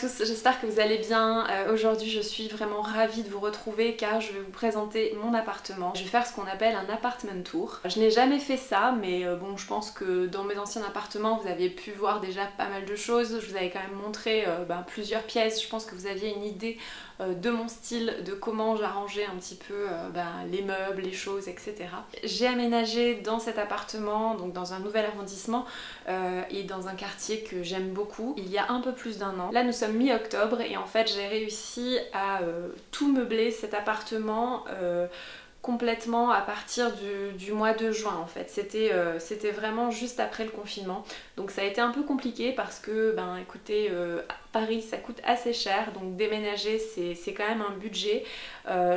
tous, j'espère que vous allez bien. Aujourd'hui je suis vraiment ravie de vous retrouver car je vais vous présenter mon appartement. Je vais faire ce qu'on appelle un apartment tour. Je n'ai jamais fait ça mais bon, je pense que dans mes anciens appartements vous aviez pu voir déjà pas mal de choses. Je vous avais quand même montré plusieurs pièces. Je pense que vous aviez une idée de mon style, de comment j'arrangeais un petit peu les meubles, les choses, etc. J'ai aménagé dans cet appartement, donc dans un nouvel arrondissement et dans un quartier que j'aime beaucoup, il y a un peu plus d'1 an. Là nous sommes mi-octobre et en fait j'ai réussi à tout meubler cet appartement complètement à partir du mois de juin en fait. C'était vraiment juste après le confinement. Donc ça a été un peu compliqué parce que, écoutez, Paris ça coûte assez cher, donc déménager c'est quand même un budget.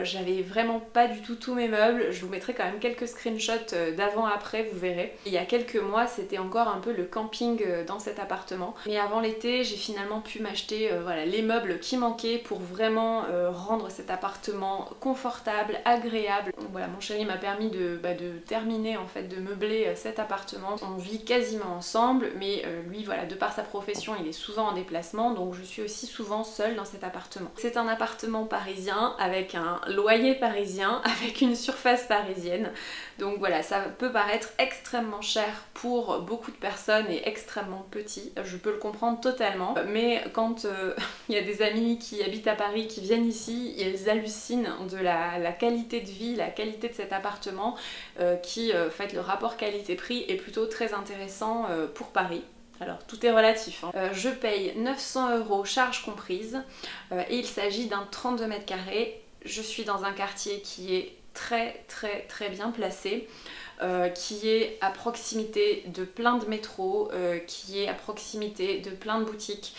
J'avais vraiment pas du tout tous mes meubles. Je vous mettrai quand même quelques screenshots d'avant-après, vous verrez. Il y a quelques mois c'était encore un peu le camping dans cet appartement. Mais avant l'été j'ai finalement pu m'acheter les meubles qui manquaient pour vraiment rendre cet appartement confortable, agréable. Donc voilà, mon chéri m'a permis de terminer en fait, de meubler cet appartement. On vit quasiment ensemble, mais lui voilà, de par sa profession il est souvent en déplacement, donc je suis aussi souvent seule dans cet appartement. C'est un appartement parisien avec un loyer parisien, avec une surface parisienne. Donc voilà, ça peut paraître extrêmement cher pour beaucoup de personnes et extrêmement petit, je peux le comprendre totalement, mais quand il y a des amis qui habitent à Paris, qui viennent ici, ils hallucinent de la qualité de vie, la qualité de cet appartement, en fait le rapport qualité-prix est plutôt très intéressant pour Paris. Alors tout est relatif, hein. Je paye 900 € charges comprises et il s'agit d'un 32 mètres carrés. Je suis dans un quartier qui est très bien placé, qui est à proximité de plein de métros, qui est à proximité de plein de boutiques,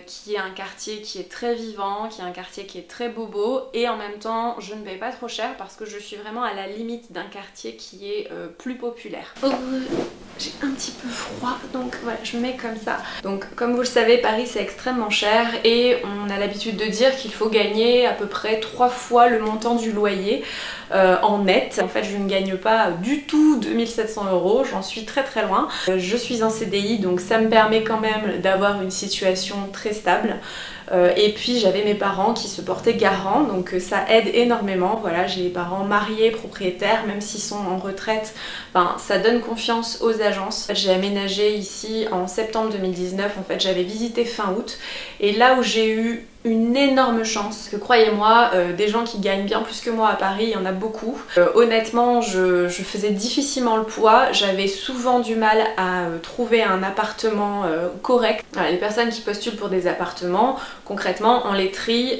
qui est un quartier qui est très vivant, qui est un quartier qui est très bobo, et en même temps je ne paye pas trop cher parce que je suis vraiment à la limite d'un quartier qui est plus populaire. J'ai un petit peu froid donc voilà, je me mets comme ça. Donc comme vous le savez, Paris c'est extrêmement cher et on a l'habitude de dire qu'il faut gagner à peu près 3 fois le montant du loyer en net. En fait je ne gagne pas du tout 2700 €, j'en suis très loin. Je suis en CDI donc ça me permet quand même d'avoir une situation très stable. Et puis j'avais mes parents qui se portaient garants, donc ça aide énormément. Voilà, j'ai les parents mariés, propriétaires, même s'ils sont en retraite, ça donne confiance aux agences. J'ai aménagé ici en septembre 2019, en fait j'avais visité fin août, et là où j'ai eu une énorme chance, que croyez-moi, des gens qui gagnent bien plus que moi à Paris, il y en a beaucoup. Honnêtement, je faisais difficilement le poids, j'avais souvent du mal à trouver un appartement correct. Voilà, les personnes qui postulent pour des appartements, concrètement, on les trie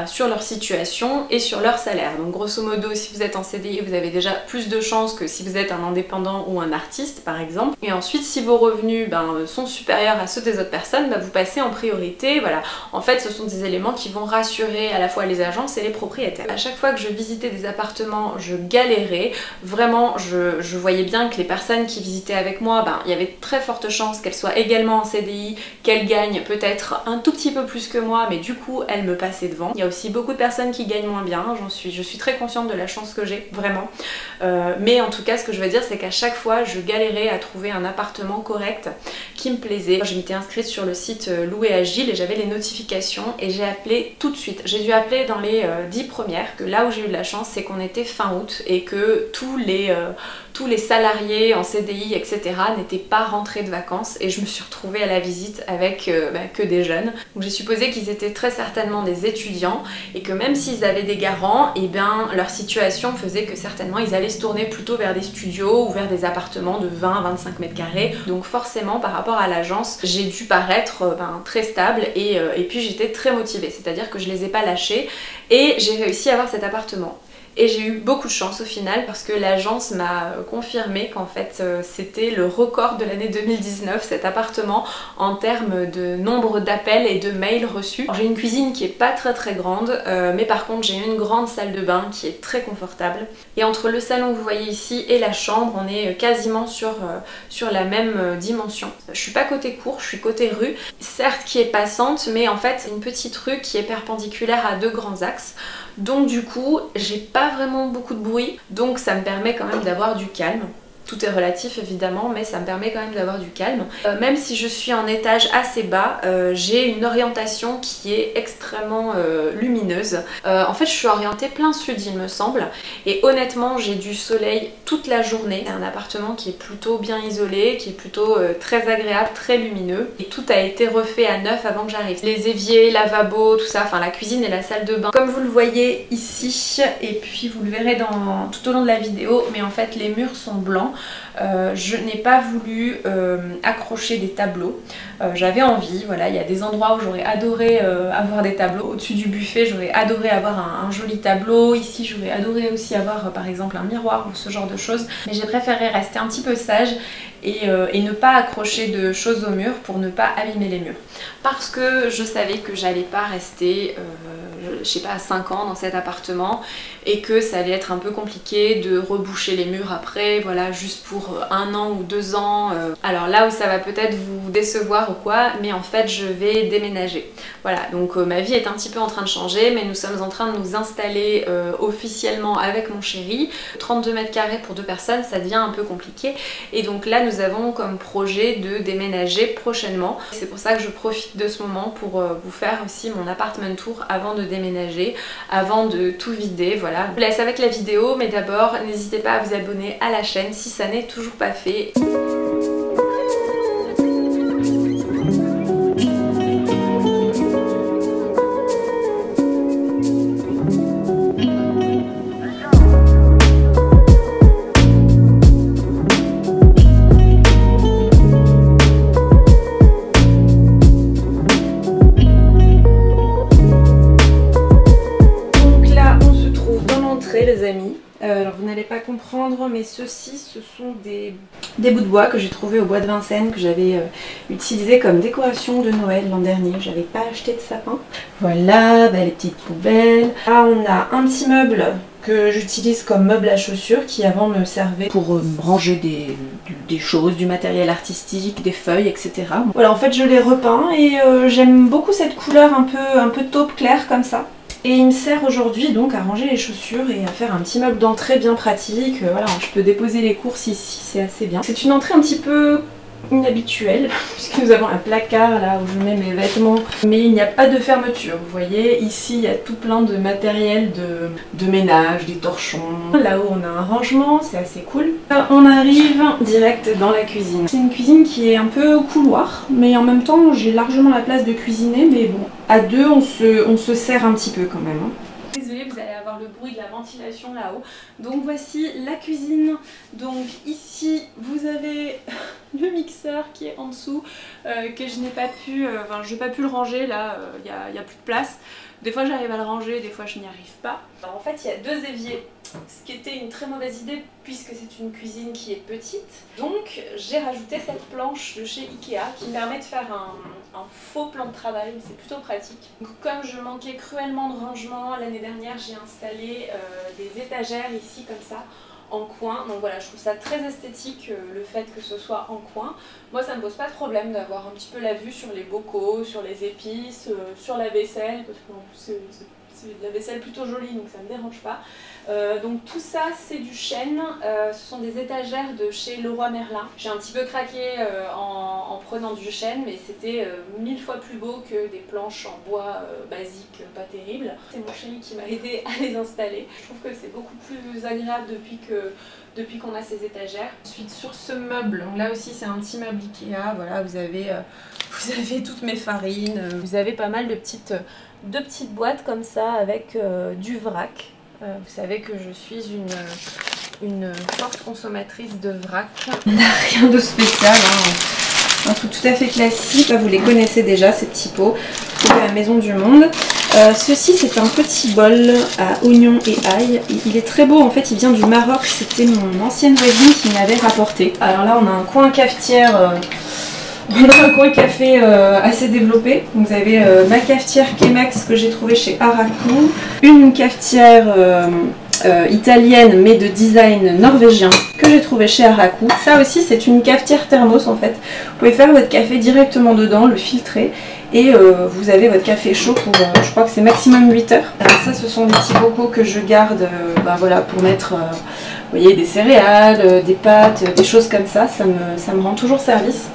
sur leur situation et sur leur salaire. Donc grosso modo, si vous êtes en CDI, vous avez déjà plus de chances que si vous êtes un indépendant ou un artiste, par exemple. Et ensuite, si vos revenus sont supérieurs à ceux des autres personnes, vous passez en priorité. Voilà, en fait, ce sont des éléments qui vont rassurer à la fois les agences et les propriétaires. À chaque fois que je visitais des appartements, je galérais. Vraiment, je voyais bien que les personnes qui visitaient avec moi, il y avait de très fortes chances qu'elles soient également en CDI, qu'elles gagnent peut-être un tout petit peu plus que moi, mais du coup, elles me passaient devant. Il y a aussi beaucoup de personnes qui gagnent moins bien, je suis très consciente de la chance que j'ai, vraiment. Mais en tout cas, ce que je veux dire, c'est qu'à chaque fois, je galérais à trouver un appartement correct qui me plaisait. Je m'étais inscrite sur le site Louer Agile et j'avais les notifications et j'ai appelé tout de suite. J'ai dû appeler dans les 10 premières, que là où j'ai eu de la chance, c'est qu'on était fin août et que tous les salariés en CDI, etc. n'étaient pas rentrés de vacances et je me suis retrouvée à la visite avec que des jeunes. Donc j'ai supposé qu'ils étaient très certainement des étudiants et que même s'ils avaient des garants, leur situation faisait que certainement ils allaient se tourner plutôt vers des studios ou vers des appartements de 20-25 mètres carrés. Donc forcément par rapport à l'agence, j'ai dû paraître très stable et puis j'étais très motivée, c'est-à-dire que je les ai pas lâchés et j'ai réussi à avoir cet appartement. Et j'ai eu beaucoup de chance au final parce que l'agence m'a confirmé qu'en fait c'était le record de l'année 2019, cet appartement, en termes de nombre d'appels et de mails reçus. J'ai une cuisine qui est pas très grande, mais par contre j'ai une grande salle de bain qui est très confortable. Et entre le salon que vous voyez ici et la chambre, on est quasiment sur la même dimension. Je suis pas côté cour, je suis côté rue, certes qui est passante, mais en fait c'est une petite rue qui est perpendiculaire à 2 grands axes. Donc du coup, j'ai pas vraiment beaucoup de bruit, donc ça me permet quand même d'avoir du calme. Tout est relatif évidemment, mais ça me permet quand même d'avoir du calme. Même si je suis en étage assez bas, j'ai une orientation qui est extrêmement lumineuse. En fait je suis orientée plein sud il me semble, et honnêtement j'ai du soleil toute la journée. C'est un appartement qui est plutôt bien isolé, qui est plutôt très agréable, très lumineux, et tout a été refait à neuf avant que j'arrive. Les éviers, lavabo, tout ça, enfin la cuisine et la salle de bain. Comme vous le voyez ici, et puis vous le verrez tout au long de la vidéo, mais en fait les murs sont blancs. Je n'ai pas voulu accrocher des tableaux. J'avais envie, voilà, il y a des endroits où j'aurais adoré avoir des tableaux. Au-dessus du buffet, j'aurais adoré avoir un joli tableau. Ici, j'aurais adoré aussi avoir par exemple un miroir ou ce genre de choses. Mais j'ai préféré rester un petit peu sage et ne pas accrocher de choses au mur pour ne pas abîmer les murs. Parce que je savais que j'allais pas rester, je sais pas, 5 ans dans cet appartement et que ça allait être un peu compliqué de reboucher les murs après, voilà, juste pour 1 an ou 2 ans. Alors là où ça va peut-être vous décevoir ou quoi, mais en fait je vais déménager. Voilà, donc ma vie est un petit peu en train de changer, mais nous sommes en train de nous installer officiellement avec mon chéri. 32 mètres carrés pour 2 personnes, ça devient un peu compliqué. Et donc là nous avons comme projet de déménager prochainement. C'est pour ça que je profite de ce moment pour vous faire aussi mon apartment tour avant de déménager, avant de tout vider, voilà. Je vous laisse avec la vidéo, mais d'abord n'hésitez pas à vous abonner à la chaîne si ça n'est toujours pas fait. Les amis, alors vous n'allez pas comprendre, mais ceux-ci ce sont des bouts de bois que j'ai trouvé au bois de Vincennes, que j'avais utilisé comme décoration de Noël l'an dernier. J'avais pas acheté de sapin. Voilà, bah, les petites poubelles. Là on a un petit meuble que j'utilise comme meuble à chaussures qui avant me servait pour ranger des choses, du matériel artistique, des feuilles, etc. Voilà, en fait je l'ai repeint et j'aime beaucoup cette couleur un peu taupe clair comme ça. Et il me sert aujourd'hui donc à ranger les chaussures et à faire un petit meuble d'entrée bien pratique. Voilà, je peux déposer les courses ici, c'est assez bien. C'est une entrée un petit peu inhabituelle puisque nous avons un placard là où je mets mes vêtements, mais il n'y a pas de fermeture. Vous voyez, ici il y a tout plein de matériel de ménage, des torchons. Là-haut on a un rangement, c'est assez cool. Là, on arrive direct dans la cuisine. C'est une cuisine qui est un peu couloir, mais en même temps j'ai largement la place de cuisiner, mais bon, à deux on se sert un petit peu quand même. Désolée, vous allez avoir le bruit de la ventilation là-haut. Donc voici la cuisine. Donc ici vous avez le mixeur qui est en dessous, que je n'ai pas pu, enfin je n'ai pas pu le ranger là, il n'y a plus de place. Des fois j'arrive à le ranger, des fois je n'y arrive pas. Alors en fait il y a 2 éviers, ce qui était une très mauvaise idée puisque c'est une cuisine qui est petite. Donc j'ai rajouté cette planche de chez Ikea qui me permet de faire un faux plan de travail, c'est plutôt pratique. Donc, comme je manquais cruellement de rangement l'année dernière, j'ai installé des étagères ici comme ça, en coin. Donc voilà, je trouve ça très esthétique le fait que ce soit en coin. Moi ça me pose pas de problème d'avoir un petit peu la vue sur les bocaux, sur les épices, sur la vaisselle, parce qu'en plus c'est de la vaisselle plutôt jolie donc ça me dérange pas. Donc tout ça c'est du chêne, ce sont des étagères de chez Leroy Merlin. J'ai un petit peu craqué en prenant du chêne, mais c'était 1000 fois plus beau que des planches en bois basiques, pas terribles. C'est mon chéri qui m'a aidé à les installer. Je trouve que c'est beaucoup plus agréable depuis qu'on a ces étagères. Ensuite sur ce meuble, donc là aussi c'est un petit meuble Ikea, voilà, vous avez toutes mes farines, vous avez pas mal de petites boîtes comme ça avec du vrac. Vous savez que je suis une forte consommatrice de vrac. On n'a rien de spécial, hein. Un truc tout à fait classique. Là, vous les connaissez déjà, ces petits pots trouvés à la Maison du Monde. Ceci c'est un petit bol à oignons et ail. Il est très beau, en fait il vient du Maroc. C'était mon ancienne voisine qui m'avait rapporté. Alors là on a un coin cafetière. On a un coin café assez développé. Vous avez ma cafetière Chemex que j'ai trouvée chez Araku, une cafetière italienne mais de design norvégien que j'ai trouvée chez Araku. Ça aussi c'est une cafetière thermos en fait. Vous pouvez faire votre café directement dedans, le filtrer Et vous avez votre café chaud pour, je crois que c'est maximum 8 heures. Alors ça, ce sont des petits bocaux que je garde voilà, pour mettre vous voyez, des céréales, des pâtes, des choses comme ça. Ça me rend toujours service.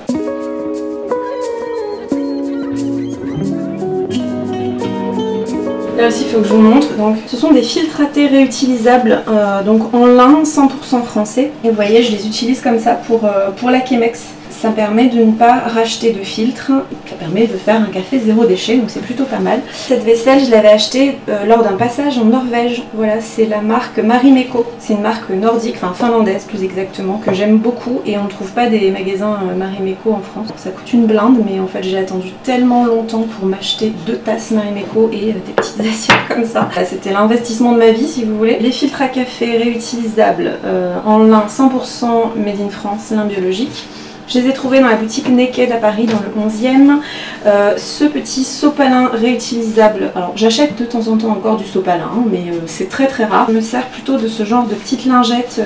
Là aussi, il faut que je vous montre. Donc, ce sont des filtres à thé réutilisables, donc en lin 100% français. Et vous voyez, je les utilise comme ça pour la Chemex. Ça permet de ne pas racheter de filtre, ça permet de faire un café zéro déchet, donc c'est plutôt pas mal. Cette vaisselle, je l'avais achetée lors d'un passage en Norvège. Voilà, c'est la marque Marimekko. C'est une marque nordique, enfin finlandaise plus exactement, que j'aime beaucoup et on ne trouve pas des magasins Marimekko en France. Ça coûte une blinde, mais en fait j'ai attendu tellement longtemps pour m'acheter 2 tasses Marimekko et des petites assiettes comme ça. C'était l'investissement de ma vie si vous voulez. Les filtres à café réutilisables en lin 100% made in France, lin biologique. Je les ai trouvés dans la boutique Naked à Paris, dans le 11e. Ce petit sopalin réutilisable, alors j'achète de temps en temps encore du sopalin, mais c'est très très rare. Je me sers plutôt de ce genre de petites lingettes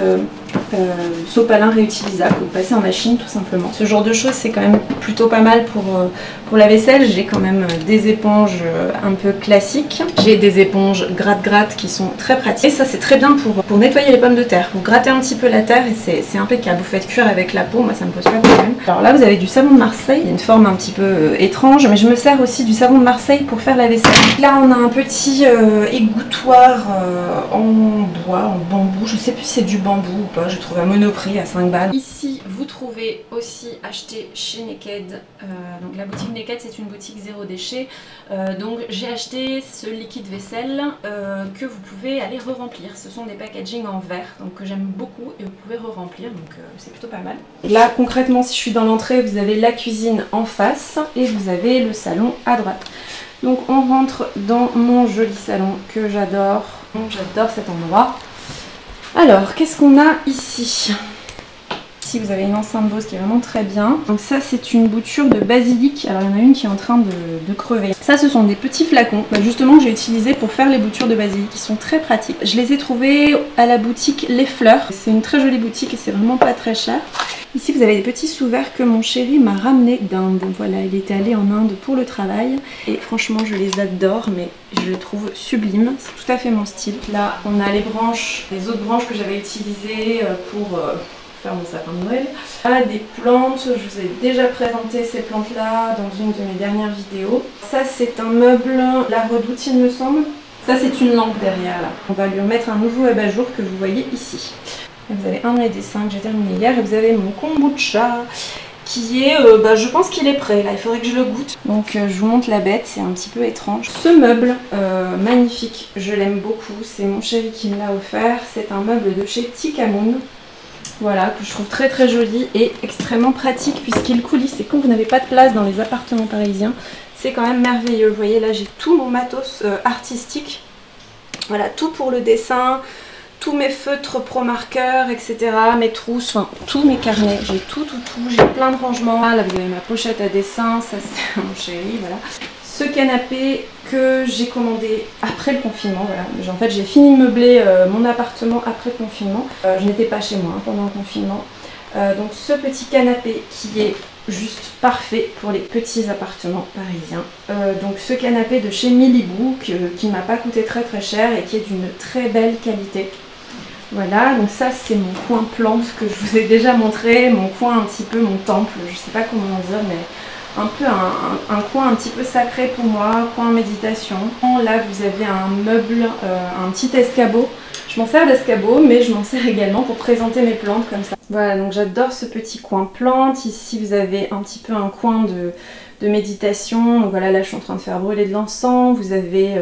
sopalin réutilisable, vous passez en machine tout simplement. Ce genre de choses c'est quand même plutôt pas mal pour la vaisselle. J'ai quand même des éponges un peu classiques. J'ai des éponges gratte-gratte qui sont très pratiques. Et ça c'est très bien pour nettoyer les pommes de terre. Vous grattez un petit peu la terre et c'est impeccable. Vous faites cuire avec la peau, moi ça me pose pas de problème. Alors là vous avez du savon de Marseille, il y a une forme un petit peu étrange, mais je me sers aussi du savon de Marseille pour faire la vaisselle. Là on a un petit égouttoir en bois, en bambou, je sais plus si c'est du bambou ou pas. Je trouve à Monoprix à 5 balles. Ici, vous trouvez aussi acheté chez Naked. Donc la boutique Naked, c'est une boutique zéro déchet. Donc j'ai acheté ce liquide vaisselle que vous pouvez aller re-remplir. Ce sont des packagings en verre, donc que j'aime beaucoup et vous pouvez re-remplir, donc c'est plutôt pas mal. Là, concrètement, si je suis dans l'entrée, vous avez la cuisine en face et vous avez le salon à droite. Donc on rentre dans mon joli salon que j'adore. J'adore cet endroit. Alors, qu'est-ce qu'on a ici? Ici, vous avez une enceinte Bose qui est vraiment très bien. Donc ça, c'est une bouture de basilic. Alors, il y en a une qui est en train de crever. Ça, ce sont des petits flacons, justement, que j'ai utilisés pour faire les boutures de basilic, qui sont très pratiques. Je les ai trouvés à la boutique Les Fleurs. C'est une très jolie boutique et c'est vraiment pas très cher. Ici, vous avez des petits sous-verres que mon chéri m'a ramené d'Inde. Voilà, il était allé en Inde pour le travail. Et franchement, je les adore, mais je les trouve sublimes. C'est tout à fait mon style. Là, on a les branches, les autres branches que j'avais utilisées pour faire mon sapin de Noël. Là, des plantes. Je vous ai déjà présenté ces plantes-là dans une de mes dernières vidéos. Ça, c'est un meuble, la Redoute, il me semble. Ça, c'est une lampe derrière, là. On va lui remettre un nouveau abat-jour que vous voyez ici. Vous avez un de mes dessins que j'ai terminé hier et vous avez mon kombucha qui est, je pense qu'il est prêt là, il faudrait que je le goûte. Donc je vous montre la bête, c'est un petit peu étrange. Ce meuble, magnifique, je l'aime beaucoup, c'est mon chéri qui me l'a offert. C'est un meuble de chez Tikamoon. Voilà, que je trouve très très joli et extrêmement pratique puisqu'il coulisse. Et quand vous n'avez pas de place dans les appartements parisiens, c'est quand même merveilleux. Vous voyez là, j'ai tout mon matos artistique. Voilà, tout pour le dessin. Tous mes feutres pro marqueurs, etc. Mes trousses, enfin tous mes carnets, j'ai tout, j'ai plein de rangements. Là vous avez ma pochette à dessin, ça c'est mon chéri, voilà. Ce canapé que j'ai commandé après le confinement, voilà. En fait j'ai fini de meubler mon appartement après le confinement. Je n'étais pas chez moi pendant le confinement. Donc ce petit canapé qui est juste parfait pour les petits appartements parisiens. Donc ce canapé de chez Milibou qui ne m'a pas coûté très très cher et qui est d'une très belle qualité. Voilà, donc ça c'est mon coin plante que je vous ai déjà montré, mon coin un petit peu, mon temple, je sais pas comment dire, mais un peu un coin un petit peu sacré pour moi, coin méditation. Là vous avez un meuble, un petit escabeau. Je m'en sers d'escabeau, mais je m'en sers également pour présenter mes plantes comme ça. Voilà, donc j'adore ce petit coin plante. Ici vous avez un petit peu un coin de méditation. Donc voilà, là je suis en train de faire brûler de l'encens. Vous avez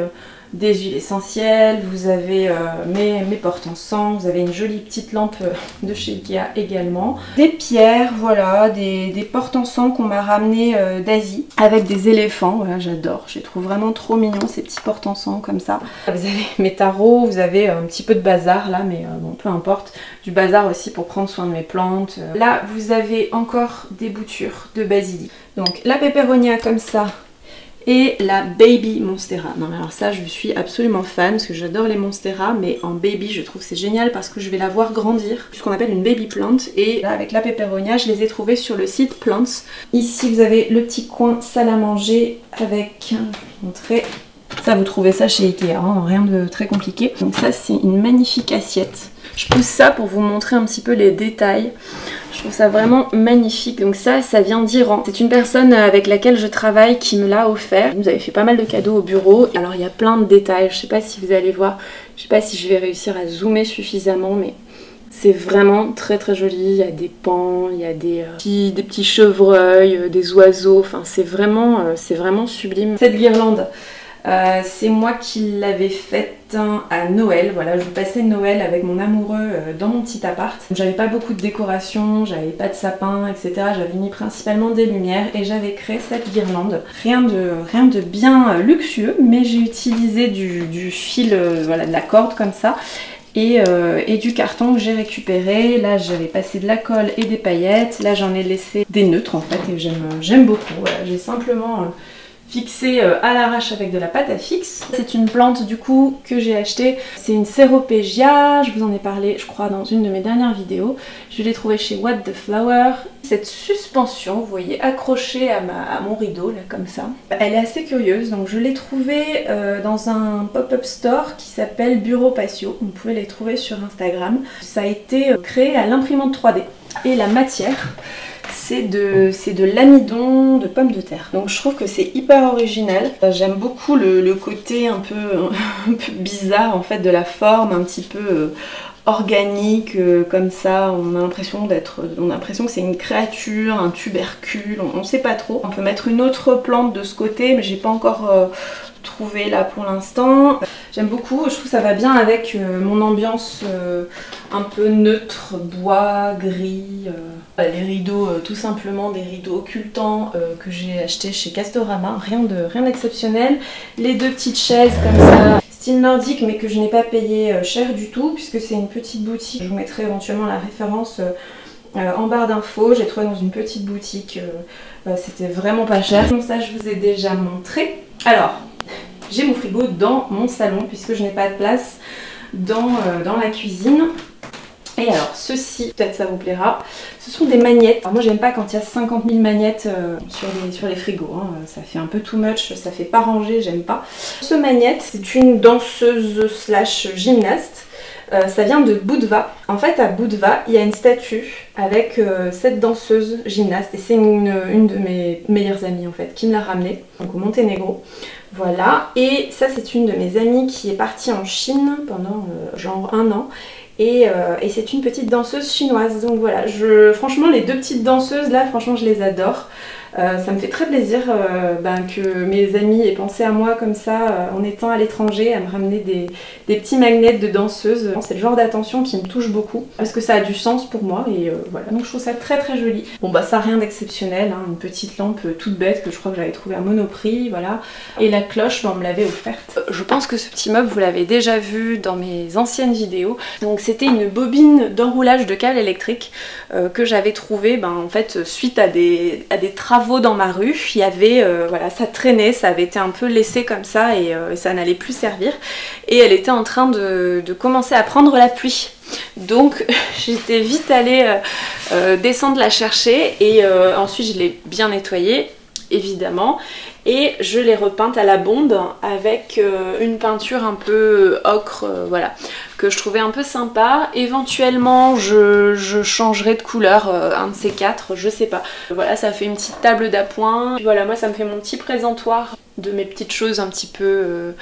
des huiles essentielles, vous avez mes porte-encens, vous avez une jolie petite lampe de chez Ikea également. Des pierres, voilà, des porte-encens qu'on m'a ramené d'Asie avec des éléphants, voilà, j'adore, je les trouve vraiment trop mignons ces petits porte-encens comme ça. Vous avez mes tarots, vous avez un petit peu de bazar là, mais bon, peu importe, du bazar aussi pour prendre soin de mes plantes. Là, vous avez encore des boutures de basilic. Donc la pépéronia comme ça, et la Baby Monstera. Non mais alors ça je suis absolument fan parce que j'adore les Monstera, mais en baby je trouve c'est génial parce que je vais la voir grandir, ce qu'on appelle une baby plant, et là avec la Peperonia je les ai trouvées sur le site Plants. Ici vous avez le petit coin salle à manger avec, je vais vous montrer, ça vous trouvez ça chez Ikea, hein, rien de très compliqué. Donc ça c'est une magnifique assiette. Je pousse ça pour vous montrer un petit peu les détails. Je trouve ça vraiment magnifique. Donc ça vient d'Iran. C'est une personne avec laquelle je travaille qui me l'a offert. Vous avez fait pas mal de cadeaux au bureau. Alors il y a plein de détails. Je sais pas si vous allez voir. Je sais pas si je vais réussir à zoomer suffisamment, mais c'est vraiment très très joli. Il y a des pans, il y a des petits chevreuils, des oiseaux. Enfin c'est vraiment sublime. Cette guirlande, c'est moi qui l'avais faite à Noël. Voilà, je passais Noël avec mon amoureux dans mon petit appart. J'avais pas beaucoup de décoration, j'avais pas de sapin, etc. J'avais mis principalement des lumières et j'avais créé cette guirlande. Rien de bien luxueux, mais j'ai utilisé du fil, voilà, de la corde comme ça. Et du carton que j'ai récupéré. Là j'avais passé de la colle et des paillettes. Là j'en ai laissé des neutres en fait et j'aime beaucoup. Voilà, j'ai simplement fixé à l'arrache avec de la pâte à fixe. C'est une plante du coup que j'ai achetée. C'est une Ceropegia, je vous en ai parlé je crois dans une de mes dernières vidéos. Je l'ai trouvée chez What the Flower. Cette suspension, vous voyez, accrochée à mon rideau là comme ça. Elle est assez curieuse, donc je l'ai trouvée dans un pop-up store qui s'appelle Bureau Patio. Vous pouvez les trouver sur Instagram. Ça a été créé à l'imprimante 3D. Et la matière, c'est de l'amidon de pommes de terre. Donc je trouve que c'est hyper original. J'aime beaucoup le côté un peu bizarre en fait de la forme, un petit peu organique, comme ça. On a l'impression que c'est une créature, un tubercule, on sait pas trop. On peut mettre une autre plante de ce côté, mais j'ai pas encore trouvé là pour l'instant. J'aime beaucoup, je trouve que ça va bien avec mon ambiance un peu neutre, bois, gris. Les rideaux, tout simplement des rideaux occultants que j'ai achetés chez Castorama, rien d'exceptionnel. Les deux petites chaises comme ça, style nordique, mais que je n'ai pas payé cher du tout puisque c'est une petite boutique. Je vous mettrai éventuellement la référence en barre d'infos. J'ai trouvé dans une petite boutique, c'était vraiment pas cher. Donc ça je vous ai déjà montré. Alors j'ai mon frigo dans mon salon puisque je n'ai pas de place dans la cuisine. Et alors ceci, peut-être ça vous plaira, ce sont des magnettes. Alors moi j'aime pas quand il y a 50 000 magnettes sur les frigos, hein. Ça fait un peu too much, ça fait pas ranger, j'aime pas. Ce magnette, c'est une danseuse slash gymnaste. Ça vient de Budva. En fait à Budva il y a une statue avec cette danseuse gymnaste et c'est une de mes meilleures amies en fait qui me l'a ramenée, donc au Monténégro. Voilà, et ça c'est une de mes amies qui est partie en Chine pendant genre 1 an. Et c'est une petite danseuse chinoise. Donc voilà, franchement les deux petites danseuses là, franchement je les adore. Ça me fait très plaisir que mes amis aient pensé à moi comme ça en étant à l'étranger, à me ramener des petits magnets de danseuses. C'est le genre d'attention qui me touche beaucoup parce que ça a du sens pour moi et voilà, donc je trouve ça très très joli. Bon bah ça rien d'exceptionnel, hein, une petite lampe toute bête que je crois que j'avais trouvée à Monoprix, voilà. Et la cloche, on me l'avait offerte. Je pense que ce petit meuble vous l'avez déjà vu dans mes anciennes vidéos. Donc c'était une bobine d'enroulage de câble électrique que j'avais trouvée en fait suite à des travaux dans ma rue. Il y avait, voilà, ça traînait, ça avait été un peu laissé comme ça et ça n'allait plus servir. Et elle était en train de commencer à prendre la pluie. Donc j'étais vite allée descendre la chercher et ensuite je l'ai bien nettoyée évidemment et je l'ai repeinte à la bonde avec une peinture un peu ocre, voilà, que je trouvais un peu sympa. Éventuellement je changerai de couleur un de ces quatre, je sais pas. Voilà, ça fait une petite table d'appoint. Voilà, moi ça me fait mon petit présentoir de mes petites choses un petit peu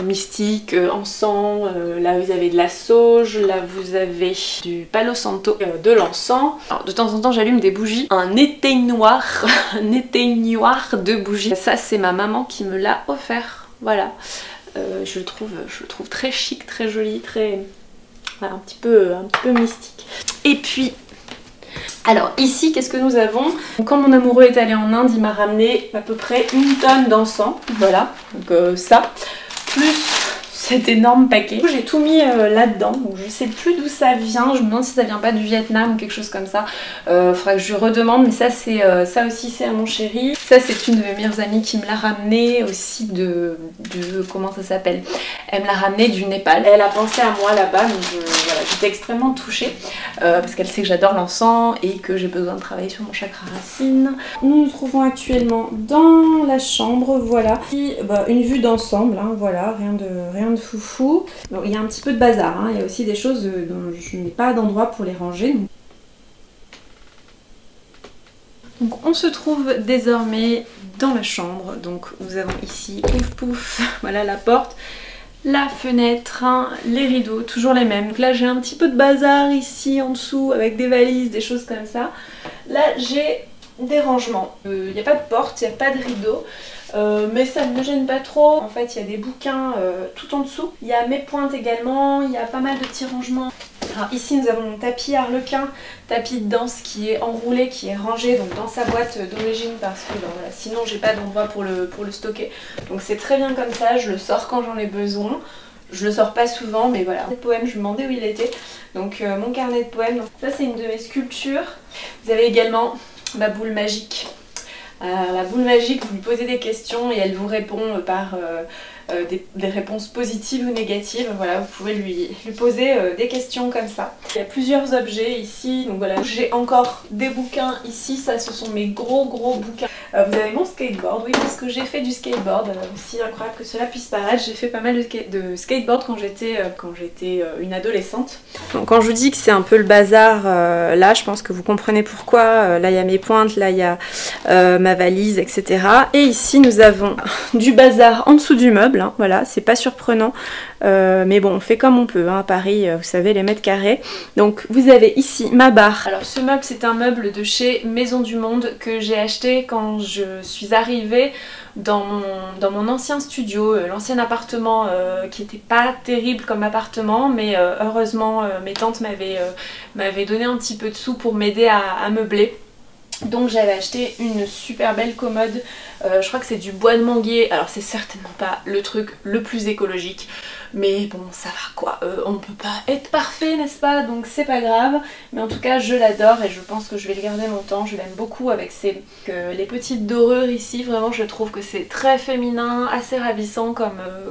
mystique, encens, là vous avez de la sauge, là vous avez du palo santo, de l'encens. Alors de temps en temps j'allume des bougies, un éteignoir, de bougies. Ça c'est ma maman qui me l'a offert, voilà. Je le trouve très chic, très joli, très... Voilà, un petit peu mystique. Et puis... Alors ici, qu'est-ce que nous avons? Quand mon amoureux est allé en Inde, il m'a ramené à peu près 1 tonne d'encens, voilà, donc ça, plus cet énorme paquet. J'ai tout mis là-dedans, donc je sais plus d'où ça vient, je me demande si ça vient pas du Vietnam ou quelque chose comme ça. Faudra que je redemande, mais ça c'est ça aussi c'est à mon chéri. Ça c'est une de mes meilleures amies qui me l'a ramené aussi de comment ça s'appelle. Elle me l'a ramené du Népal. Elle a pensé à moi là-bas, donc voilà, j'étais extrêmement touchée parce qu'elle sait que j'adore l'encens et que j'ai besoin de travailler sur mon chakra racine. Nous nous trouvons actuellement dans la chambre, voilà. Et, une vue d'ensemble, hein, voilà, rien de foufou. Bon, il y a un petit peu de bazar, hein, il y a aussi des choses dont je n'ai pas d'endroit pour les ranger. Donc on se trouve désormais dans la chambre, donc nous avons ici, pouf pouf, voilà la porte, la fenêtre, hein, les rideaux, toujours les mêmes. Donc là j'ai un petit peu de bazar ici en dessous avec des valises, des choses comme ça. Là j'ai des rangements, il n'y a pas de porte, il n'y a pas de rideau. Mais ça ne me gêne pas trop. En fait il y a des bouquins tout en dessous. Il y a mes pointes également, il y a pas mal de petits rangements. Alors ici nous avons mon tapis Harlequin, tapis de danse qui est enroulé, qui est rangé donc dans sa boîte d'origine parce que voilà, sinon j'ai pas d'endroit pour le stocker. Donc c'est très bien comme ça, je le sors quand j'en ai besoin. Je le sors pas souvent mais voilà. Le poème, je me demandais où il était. Donc mon carnet de poèmes. Donc, ça c'est une de mes sculptures. Vous avez également ma boule magique. La boule magique, vous lui posez des questions et elle vous répond par des réponses positives ou négatives. Voilà, vous pouvez lui poser des questions comme ça. Il y a plusieurs objets ici, donc voilà, j'ai encore des bouquins ici, ça ce sont mes gros bouquins. Vous avez mon skateboard, oui, parce que j'ai fait du skateboard, aussi incroyable que cela puisse paraître, j'ai fait pas mal de skateboard quand j'étais une adolescente. Donc quand je vous dis que c'est un peu le bazar là, je pense que vous comprenez pourquoi. Là il y a mes pointes, là il y a ma valise, etc. Et ici nous avons du bazar en dessous du meuble, hein, voilà, c'est pas surprenant. Mais bon, on fait comme on peut, hein, à Paris, vous savez, les mètres carrés. Donc vous avez ici ma barre. Alors ce meuble, c'est un meuble de chez Maison du Monde que j'ai acheté quand je suis arrivée dans mon ancien studio, l'ancien appartement qui était pas terrible comme appartement, mais heureusement mes tantes m'avaient donné un petit peu de sous pour m'aider à meubler. Donc j'avais acheté une super belle commode, je crois que c'est du bois de manguier, alors c'est certainement pas le truc le plus écologique, mais bon ça va quoi, on ne peut pas être parfait n'est-ce pas, donc c'est pas grave, mais en tout cas je l'adore et je pense que je vais le garder longtemps, je l'aime beaucoup avec les petites dorures ici, vraiment je trouve que c'est très féminin, assez ravissant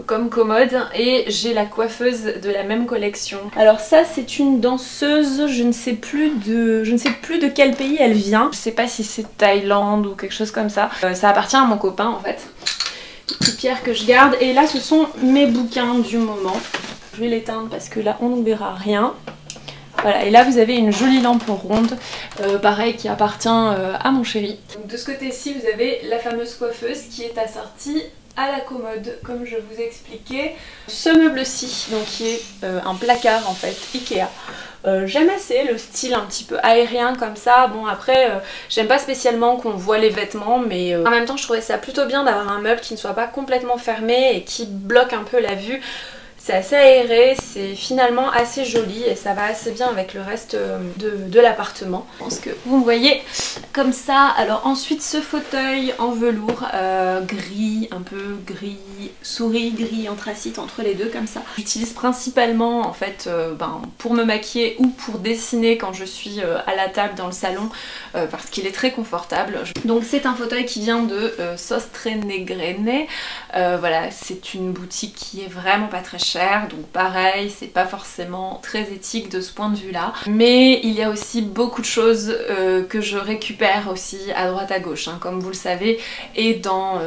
comme commode, et j'ai la coiffeuse de la même collection. Alors ça c'est une danseuse, je ne sais plus de quel pays elle vient, je sais pas si c'est Thaïlande ou quelque chose comme ça, ça appartient à mon copain en fait. Petite pierre que je garde, et là ce sont mes bouquins du moment. Je vais l'éteindre parce que là on ne verra rien. Voilà, et là vous avez une jolie lampe ronde, pareil qui appartient à mon chéri. Donc de ce côté-ci vous avez la fameuse coiffeuse qui est assortie à la commode comme je vous expliquais. Ce meuble-ci, donc qui est un placard en fait, Ikea. J'aime assez le style un petit peu aérien comme ça. Bon après j'aime pas spécialement qu'on voit les vêtements, mais en même temps je trouvais ça plutôt bien d'avoir un meuble qui ne soit pas complètement fermé et qui bloque un peu la vue. C'est assez aéré, c'est finalement assez joli et ça va assez bien avec le reste de l'appartement. Je pense que vous me voyez comme ça. Alors ensuite ce fauteuil en velours gris, un peu gris souris, gris anthracite entre les deux comme ça. J'utilise principalement en fait pour me maquiller ou pour dessiner quand je suis à la table dans le salon parce qu'il est très confortable. Donc c'est un fauteuil qui vient de Sostrenegrene. Voilà, c'est une boutique qui est vraiment pas très chère. Donc pareil, c'est pas forcément très éthique de ce point de vue là, mais il y a aussi beaucoup de choses que je récupère aussi à droite à gauche, hein, comme vous le savez, et dans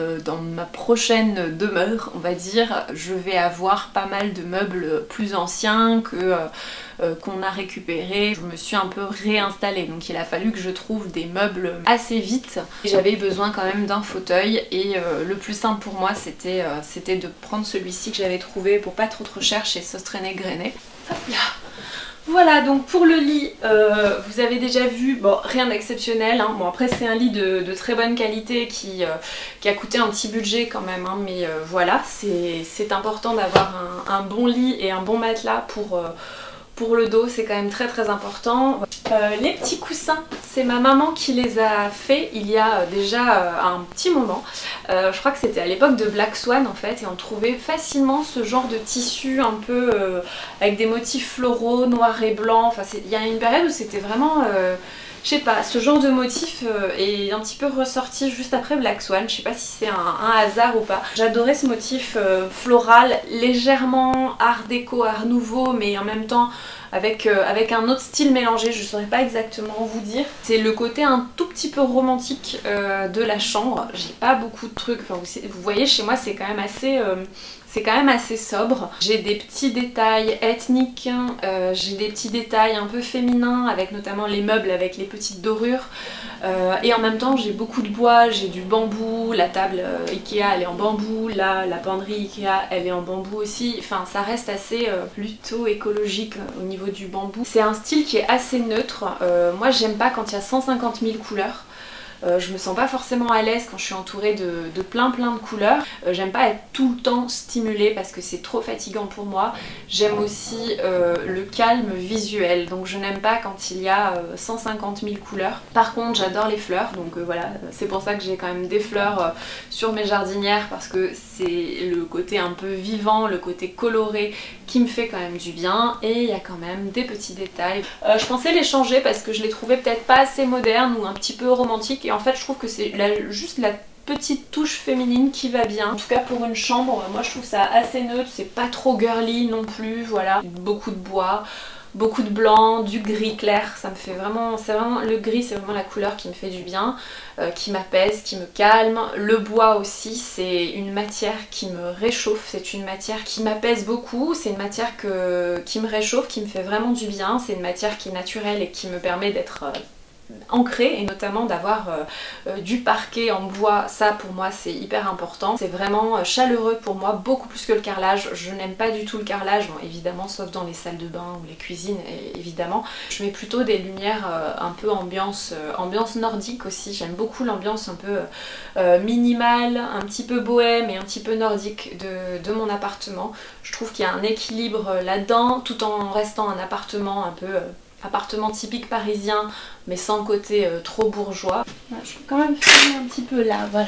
ma prochaine demeure on va dire, je vais avoir pas mal de meubles plus anciens qu'on a récupéré. Je me suis un peu réinstallée, donc il a fallu que je trouve des meubles assez vite. J'avais besoin quand même d'un fauteuil et le plus simple pour moi c'était de prendre celui-ci que j'avais trouvé pour pas trop cher chez Sostrenegrene. Hop là. Voilà, donc pour le lit, vous avez déjà vu, bon rien d'exceptionnel, hein. Bon après c'est un lit de très bonne qualité qui a coûté un petit budget quand même, hein, mais voilà, c'est important d'avoir un bon lit et un bon matelas Pour le dos, c'est quand même très très important. Les petits coussins, c'est ma maman qui les a fait il y a déjà un petit moment. Je crois que c'était à l'époque de Black Swan en fait, et on trouvait facilement ce genre de tissu un peu avec des motifs floraux, noirs et blancs. Enfin, il y a une période où c'était vraiment... je sais pas, ce genre de motif est un petit peu ressorti juste après Black Swan. Je sais pas si c'est un hasard ou pas. J'adorais ce motif floral, légèrement art déco, art nouveau, mais en même temps avec un autre style mélangé, je saurais pas exactement vous dire. C'est le côté un tout petit peu romantique de la chambre. J'ai pas beaucoup de trucs, enfin, vous voyez chez moi c'est quand même assez... c'est quand même assez sobre. J'ai des petits détails ethniques, j'ai des petits détails un peu féminins avec notamment les meubles avec les petites dorures. Et en même temps j'ai beaucoup de bois, j'ai du bambou, la table Ikea elle est en bambou, là la penderie Ikea elle est en bambou aussi. Enfin ça reste assez plutôt écologique au niveau du bambou. C'est un style qui est assez neutre. Moi j'aime pas quand il y a 150 000 couleurs. Je me sens pas forcément à l'aise quand je suis entourée de plein de couleurs. J'aime pas être tout le temps stimulée parce que c'est trop fatigant pour moi. J'aime aussi le calme visuel, donc je n'aime pas quand il y a 150 000 couleurs. Par contre j'adore les fleurs, donc voilà, c'est pour ça que j'ai quand même des fleurs sur mes jardinières, parce que c'est le côté un peu vivant, le côté coloré qui me fait quand même du bien, et il y a quand même des petits détails. Je pensais les changer parce que je les trouvais peut-être pas assez modernes ou un petit peu romantiques, et en fait je trouve que c'est juste la petite touche féminine qui va bien. En tout cas pour une chambre, moi je trouve ça assez neutre, c'est pas trop girly non plus, voilà. Beaucoup de bois, beaucoup de blanc, du gris clair, ça me fait vraiment, c'est vraiment, le gris c'est vraiment la couleur qui me fait du bien, qui m'apaise, qui me calme. Le bois aussi, c'est une matière qui me réchauffe, c'est une matière qui m'apaise beaucoup, c'est une matière qui me réchauffe, qui me fait vraiment du bien, c'est une matière qui est naturelle et qui me permet d'être ancrée, et notamment d'avoir du parquet en bois. Ça pour moi c'est hyper important, c'est vraiment chaleureux pour moi, beaucoup plus que le carrelage. Je n'aime pas du tout le carrelage, bon, évidemment sauf dans les salles de bain ou les cuisines évidemment. Je mets plutôt des lumières un peu ambiance nordique aussi, j'aime beaucoup l'ambiance un peu minimale, un petit peu bohème et un petit peu nordique de mon appartement. Je trouve qu'il y a un équilibre là-dedans tout en restant un appartement un peu... appartement typique parisien mais sans côté trop bourgeois. Voilà, je peux quand même filmer un petit peu là, voilà.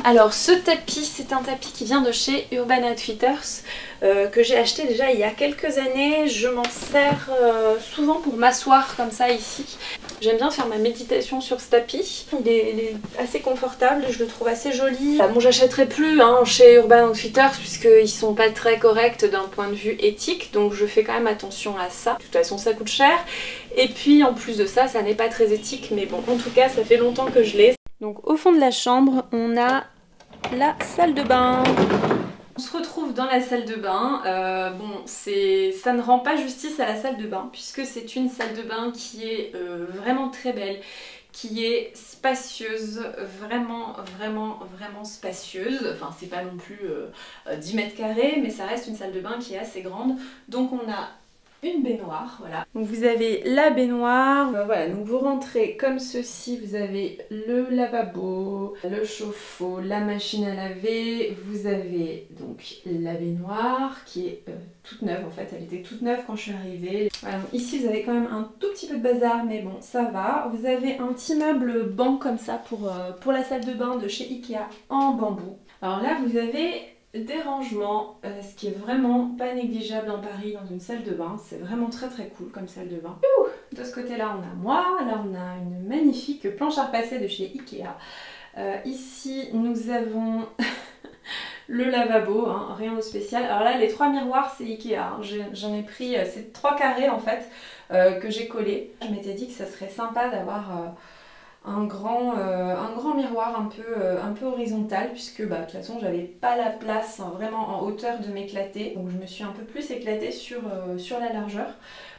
Alors ce tapis, c'est un tapis qui vient de chez Urban Outfitters que j'ai acheté déjà il y a quelques années. Je m'en sers souvent pour m'asseoir comme ça ici. J'aime bien faire ma méditation sur ce tapis. Il est assez confortable, je le trouve assez joli. Bon, j'achèterai plus chez Urban Outfitters puisqu'ils sont pas très corrects d'un point de vue éthique, donc je fais quand même attention à ça. De toute façon ça coûte cher. Et puis en plus de ça, ça n'est pas très éthique, mais bon, en tout cas ça fait longtemps que je l'ai. Donc au fond de la chambre, on a la salle de bain. On se retrouve dans la salle de bain. Bon, ça ne rend pas justice à la salle de bain puisque c'est une salle de bain qui est vraiment très belle, qui est spacieuse, vraiment spacieuse. Enfin, c'est pas non plus 10 mètres carrés, mais ça reste une salle de bain qui est assez grande. Donc on a une baignoire, voilà. Donc vous avez la baignoire, voilà, donc vous rentrez comme ceci, vous avez le lavabo, le chauffe-eau, la machine à laver, vous avez donc la baignoire qui est toute neuve en fait, elle était toute neuve quand je suis arrivée. Voilà, donc ici vous avez quand même un tout petit peu de bazar, mais bon ça va. Vous avez un petit meuble banc comme ça pour la salle de bain de chez Ikea en bambou. Alors là vous avez des rangements, ce qui est vraiment pas négligeable dans Paris dans une salle de bain, c'est vraiment très cool comme salle de bain. De ce côté là on a moi, là on a une magnifique planche à repasser de chez Ikea. Ici nous avons le lavabo, rien de spécial. Alors là les 3 miroirs c'est Ikea, j'en ai pris, c'est 3 carrés en fait que j'ai collé. Je m'étais dit que ça serait sympa d'avoir un grand miroir un peu horizontal puisque de toute façon j'avais pas la place vraiment en hauteur de m'éclater, donc je me suis un peu plus éclatée sur la largeur.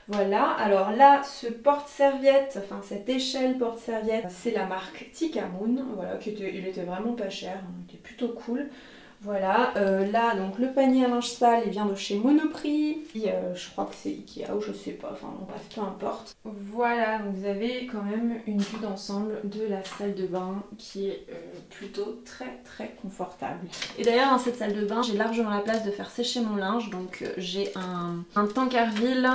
Voilà, alors là ce porte-serviette, enfin cette échelle porte-serviette, c'est la marque Tikamoon, voilà, il était vraiment pas cher, il était plutôt cool. Voilà, là donc le panier à linge sale il vient de chez Monoprix, je crois que c'est Ikea ou je sais pas, enfin bon, bref, peu importe. Voilà, donc vous avez quand même une vue d'ensemble de la salle de bain qui est plutôt très confortable. Et d'ailleurs dans cette salle de bain j'ai largement la place de faire sécher mon linge, donc j'ai un Tankerville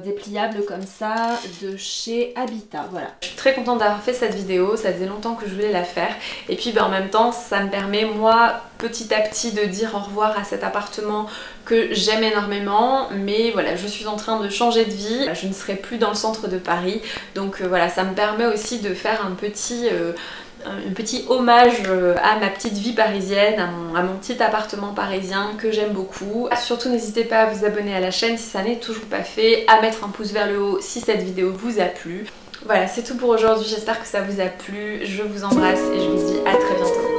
dépliable comme ça de chez Habitat, voilà. Je suis très contente d'avoir fait cette vidéo, ça faisait longtemps que je voulais la faire et puis en même temps ça me permet moi petit à petit de dire au revoir à cet appartement que j'aime énormément, mais voilà, je suis en train de changer de vie, je ne serai plus dans le centre de Paris, donc voilà, ça me permet aussi de faire un petit hommage à ma petite vie parisienne, à mon petit appartement parisien que j'aime beaucoup. Surtout n'hésitez pas à vous abonner à la chaîne si ça n'est toujours pas fait, à mettre un pouce vers le haut si cette vidéo vous a plu. Voilà, c'est tout pour aujourd'hui, j'espère que ça vous a plu, je vous embrasse et je vous dis à très bientôt.